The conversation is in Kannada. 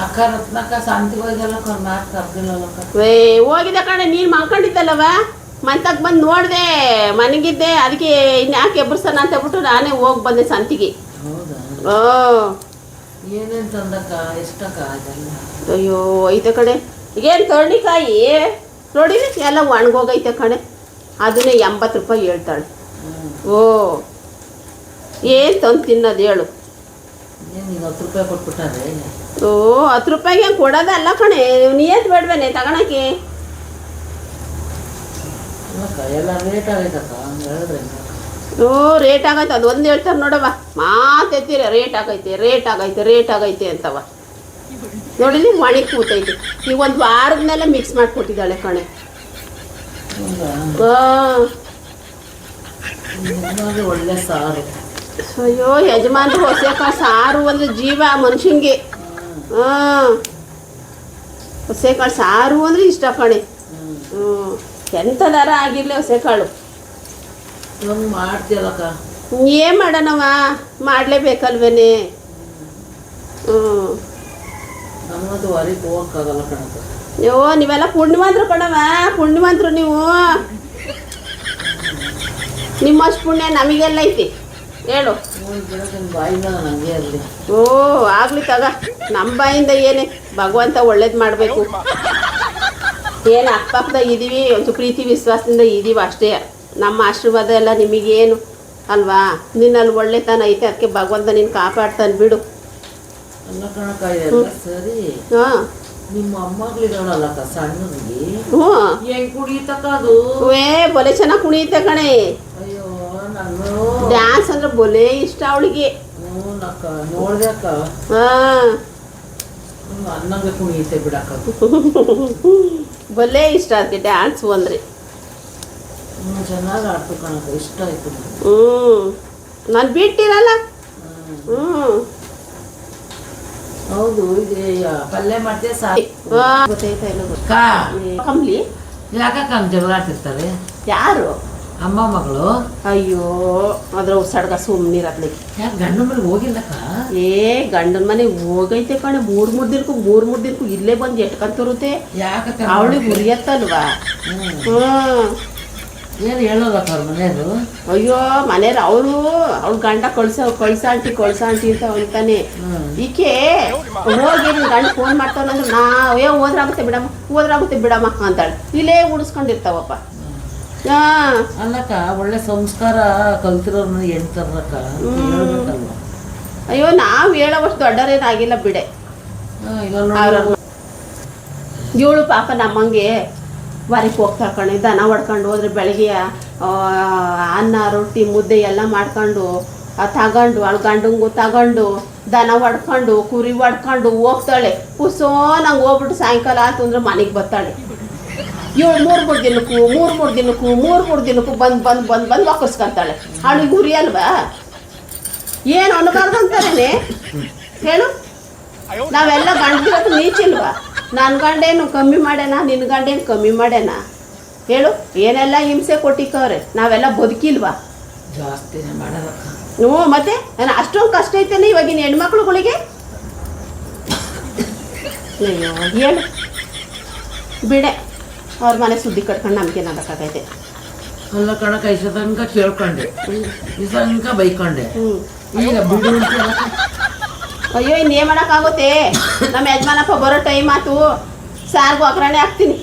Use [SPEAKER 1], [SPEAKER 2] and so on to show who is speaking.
[SPEAKER 1] ಅಕ್ಕ ರತ್ನಕ್ಕ ಶಾಂತಿ ಹೋಯ್ದಲ್ಲ ಮಾತು ಕರ್ದಿಲ್ಲಕ್ಕ.
[SPEAKER 2] ಹೋಗಿದ್ದೆ ಕಣೆ, ನೀನು ಮಲ್ಕೊಂಡಿದ್ದಲ್ಲವ, ಮಂತಕ್ಕೆ ಬಂದು ನೋಡಿದೆ, ಮನೆಗಿದ್ದೆ. ಅದಕ್ಕೆ ಇನ್ಯಾಕೆ ಎಬ್ಬರ್ಸೋಣ ಅಂತ ಹೇಳ್ಬಿಟ್ಟು ನಾನೇ ಹೋಗಿ ಬಂದೆ ಸಂತಿಗೆ.
[SPEAKER 1] ಹೌದಾ?
[SPEAKER 2] ಓ
[SPEAKER 1] ಏನೇನು ತಂದಕ್ಕ? ಎಷ್ಟಕ್ಕ ಅದೆಲ್ಲ?
[SPEAKER 2] ಅಯ್ಯೋ ಐತೆ ಕಣೆ. ಈಗೇನು ತೊಳ್ಳಿಕಾಯಿ ನೋಡಿ ಎಲ್ಲ ಒಣಗೋಗೈತೆ ಕಣೆ. ಅದನ್ನೇ 80 ರೂಪಾಯಿ ಹೇಳ್ತಾಳೆ. ಓ ಏನು ತಂದು ತಿನ್ನೋದು ಹೇಳು?
[SPEAKER 1] ಏನು ಈಗ 10 ರೂಪಾಯಿ ಕೊಟ್ಬಿಟ್ಟಾರೆ?
[SPEAKER 2] ಓ 10 ರೂಪಾಯಿಗೆ ಕೊಡೋದಲ್ಲ ಕಣೆ, ನಿಯತ್ ಬೇಡವೇನೆ ತಗೊಳಕ್ಕೆ?
[SPEAKER 1] ಎಲ್ಲ ರೇಟ್ ಆಗೈತಕ್ಕ ಹೇಳಿದ್ರೆ.
[SPEAKER 2] ಓ ರೇಟ್ ಆಗೈತೆ, ಅದು ಒಂದು ಹೇಳ್ತಾರೆ ನೋಡವ, ಮಾತೆತ್ತೀರ ರೇಟ್ ಆಗೈತೆ ರೇಟ್ ಆಗೈತೆ ರೇಟ್ ಆಗೈತೆ ಅಂತವ. ನೋಡಿಲಿ ಮಣಿ ಕೂತೈತೆ. ಈಗ ಒಂದು ವಾರದನ್ನೆಲ್ಲ ಮಿಕ್ಸ್ ಮಾಡಿಕೊಟ್ಟಿದ್ದಾಳೆ ಕಣೆ.
[SPEAKER 1] ಒಳ್ಳೆ ಸಾರು.
[SPEAKER 2] ಅಯ್ಯೋ ಯಜಮಾನ್ರು ಹೊಸೆಕಾಳು ಸಾರು ಒಂದು ಜೀವ ಮನುಷ್ಯಂಗೆ. ಹೊಸೆಕಾಳು ಸಾರು ಅಂದರೆ ಇಷ್ಟ ಕಣೆ. ಎಂಥದಾರ ಆಗಿರಲಿ ಹೊಸೆಕಾಳು
[SPEAKER 1] ಮಾಡ್ತೀಯಲ್ಲಕ್ಕ.
[SPEAKER 2] ಏನು ಮಾಡೋಣವ, ಮಾಡಲೇಬೇಕಲ್ವೇನೆ.
[SPEAKER 1] ನಮ್ಮದು ಹೊರಗೆ ಹೋಗಕ್ಕಾಗಲ್ಲ ಕಣಕ್ಕ.
[SPEAKER 2] ಅಯ್ಯೋ ನೀವೆಲ್ಲ ಪುಣ್ಯವಂತರು ಕಣವ, ಪುಣ್ಯವಂತರು ನೀವು. ನಿಮ್ಮಷ್ಟು ಪುಣ್ಯ ನಮಗೆಲ್ಲ ಐತಿ ಹೇಳು.
[SPEAKER 1] ಬಾಯಿಂದ ನನಗೆ ಅಲ್ಲಿ.
[SPEAKER 2] ಓ ಆಗ್ಲಿ ತಗ, ನಮ್ಮ ಬಾಯಿಂದ ಏನೇ, ಭಗವಂತ ಒಳ್ಳೇದು ಮಾಡಬೇಕು. ಏನು ಅಕ್ಕಪಕ್ಕದಾಗ ಇದ್ದೀವಿ, ಒಂದು ಪ್ರೀತಿ ವಿಶ್ವಾಸದಿಂದ ಇದ್ದೀವಿ ಅಷ್ಟೇ. ನಮ್ಮ ಆಶೀರ್ವಾದ ಎಲ್ಲ ನಿಮಗೇನು ಅಲ್ವಾ? ನಿನ್ನಲ್ಲಿ ಒಳ್ಳೆತನ ಐತೆ, ಅದಕ್ಕೆ ಭಗವಂತ ನೀನು ಕಾಪಾಡ್ತಾನೆ ಬಿಡು.
[SPEAKER 1] ಅಲ್ಲ ಕಣಕ್ಕ, ಸರಿ.
[SPEAKER 2] ಹಾಂ
[SPEAKER 1] ನಿಮ್ಮ ಅಮ್ಮಗಳಿದಾಳಲ್ಲಕ್ಕ ಸಣ್ಣನಿಗೆ,
[SPEAKER 2] ಹ್ಞೂ
[SPEAKER 1] ಹೆಂಗ್ ಕುಡಿತಕ್ಕ ಅದು?
[SPEAKER 2] ಬೊಲೆ ಚೆನ್ನಾಗಿ ಕುಣಿಯುತ್ತೆ ಕಣೆ.
[SPEAKER 1] ಅಯ್ಯೋ ನಾನು
[SPEAKER 2] ಡ್ಯಾನ್ಸ್ ಅಂದ್ರೆ ಬೊಲೆ ಇಷ್ಟ ಅವಳಿಗೆ.
[SPEAKER 1] ಅಕ್ಕ ನೋಡ್ದೆ ಅಕ್ಕ.
[SPEAKER 2] ಹಾಂ
[SPEAKER 1] ಅನ್ನಂಗೆ ಕುಣಿಯುತ್ತೆ ಬಿಡಕ್ಕ.
[SPEAKER 2] ಬೊಲೆ ಇಷ್ಟ ಅದಕ್ಕೆ ಡ್ಯಾನ್ಸು ಅಂದರೆ.
[SPEAKER 1] ಚೆನ್ನಾಗಿ ಆಡ್ತು ಕಣಕ್ಕ, ಇಷ್ಟ ಆಯ್ತು.
[SPEAKER 2] ನಾನು ಬಿಟ್ಟಿರಲ್ಲ.
[SPEAKER 1] ಹೌದು. ಇದು ಪಲ್ಯ ಮಾಡ್ತೀಯ ಸಾಕು
[SPEAKER 2] ಗೊತ್ತಾಯ್ತಾ ಇಲ್ಲ ಕಂಬ್ಲಿ.
[SPEAKER 1] ಯಾಕಕ್ಕ ಹಂಗೆ ಜಗಳ ಆಡ್ತಿರ್ತಾರೆ?
[SPEAKER 2] ಯಾರು?
[SPEAKER 1] ಅಮ್ಮ ಮಗಳು.
[SPEAKER 2] ಅಯ್ಯೋ ಅದ್ರ ಸಡ್ಗ ಸುಮ್ಮನಿರತ್ಲಿ.
[SPEAKER 1] ಯಾಕೆ ಗಂಡನ ಮನೆಗೆ ಹೋಗಿಲ್ಲಕ್ಕ?
[SPEAKER 2] ಗಂಡನ ಮನೆಗೆ ಹೋಗೈತೆ ಕಣೆ. ಮೂರ್ ದಿನಕ್ಕೂ ಇಲ್ಲೇ ಬಂದು ಎಟ್ಕಂತರುತ್ತೆ.
[SPEAKER 1] ಯಾಕಕ್ಕ?
[SPEAKER 2] ಅವಳಿಗೆ ಉರಿಯತ್ತಲ್ವಾ?
[SPEAKER 1] ಏನು ಹೇಳೋದಕ್ಕ ಅವ್ರ ಮನೆಯವರು?
[SPEAKER 2] ಅಯ್ಯೋ ಮನೆಯವ್ರು ಅವರು ಅವ್ಳ ಗಂಡ ಕಳ್ಸ ಆಂಟಿ ಅಂತ ಅಂತಾನೆ. ಈಕೆ ಹೋಗಿ ನಿನ್ ಗಂಡ ಫೋನ್ ಮಾಡ್ತಾವಂದ್ರೆ ನಾವೇ ಹೋದ್ರಾಗುತ್ತೆ ಬಿಡಮ್ಮ ಅಂತಾಳೆ. ಇಲ್ಲೇ ಉಡಿಸ್ಕೊಂಡಿರ್ತಾವಪ್ಪ.
[SPEAKER 1] ಅಲ್ಲಕ್ಕ, ಒಳ್ಳೆ ಸಂಸ್ಕಾರ ಕಲ್ತಿರೋರ್ ಮನೆ ಎಂತಾರಕ್ಕ ಹೇಳ್ಬೇಕಲ್ವ?
[SPEAKER 2] ಅಯ್ಯೋ ನಾವು ಹೇಳೋವಷ್ಟು ದೊಡ್ಡರೇನಾಗಿಲ್ಲ ಬಿಡೆ. ಇವಳು ಪಾಪ ನಮ್ಮಂಗೆ ವಾರಿಗೆ ಹೋಗ್ತಾಳೆ ಕಣೆ. ದನ ಹೊಡ್ಕೊಂಡು ಹೋದ್ರೆ ಬೆಳಗ್ಗೆ ಅನ್ನ ರೊಟ್ಟಿ ಮುದ್ದೆ ಎಲ್ಲ ಮಾಡ್ಕೊಂಡು ತಗೊಂಡು ಅವಳು ಗಂಡಂಗು ತಗೊಂಡು ದನ ಹೊಡ್ಕೊಂಡು ಕುರಿ ಹೊಡ್ಕೊಂಡು ಹೋಗ್ತಾಳೆ. ಪುಸೋ ನಂಗೆ ಹೋಗ್ಬಿಟ್ಟು ಸಾಯಂಕಾಲ ಆಯ್ತು ಅಂದ್ರೆ ಮನೆಗೆ ಬರ್ತಾಳೆ. ಇವಳು ಮೂರು ದಿನಕ್ಕೂ ಬಂದು ವಾಕರ್ಸ್ಕೊಂತಾಳೆ. ಅವಳಿಗೆ ಗುರಿ ಅಲ್ವಾ? ಏನು ಅನ್ನಬಾರ್ದು ಅಂತಾರೇನೆ ಹೇಳು? ನಾವೆಲ್ಲ ಗಂಡದಿರೋದು ನೀಚಿಲ್ವಾ? ನನ್ನ ಗಂಡೇನು ಕಮ್ಮಿ ಮಾಡ್ಯಾನ, ನಿನ್ನ ಗಂಡೇನು ಕಮ್ಮಿ ಮಾಡ್ಯಾನ ಹೇಳು? ಏನೆಲ್ಲ ಹಿಂಸೆ ಕೊಟ್ಟಿಕ್ಕವ್ರೆ, ನಾವೆಲ್ಲ ಬದುಕಿಲ್ವಾ?
[SPEAKER 1] ಜಾಸ್ತಿನೇ ಮಾಡೋದಕ್ಕ.
[SPEAKER 2] ಹ್ಞೂ ಮತ್ತೆ ನಾನು ಅಷ್ಟೊಂದು ಕಷ್ಟ ಐತೇನೆ ಇವಾಗಿನ ಹೆಣ್ಮಕ್ಳುಗಳಿಗೆ. ಅಯ್ಯೋ ಹೇಳು ಬಿಡೆ, ಅವ್ರ ಮನೆ ಸುದ್ದಿ ಕಟ್ಕೊಂಡು ನಮ್ಗೇನು ಅದಕ್ಕಾಗೈತೆ?
[SPEAKER 1] ಅಲ್ಲ ಕಣಕ್ಕ, ಇಷ್ಟ ತನಕ ಕೇಳ್ಕೊಂಡೆ, ಇಷ್ಟ ತನಕ ಬೈಕೊಂಡೆ, ಈಗ ಬಿಡು ಅಂತ.
[SPEAKER 2] ಅಯ್ಯೋ ಇನ್ನೇನು ಮಾಡೋಕ್ಕಾಗುತ್ತೆ? ನಮ್ಮ ಯಜಮಾನಪ್ಪ ಬರೋ ಟೈಮ್ ಆಯ್ತು, ಸಾರ್ಗೂ ಒಗ್ಗರಣೆ ಹಾಕ್ತೀನಿ.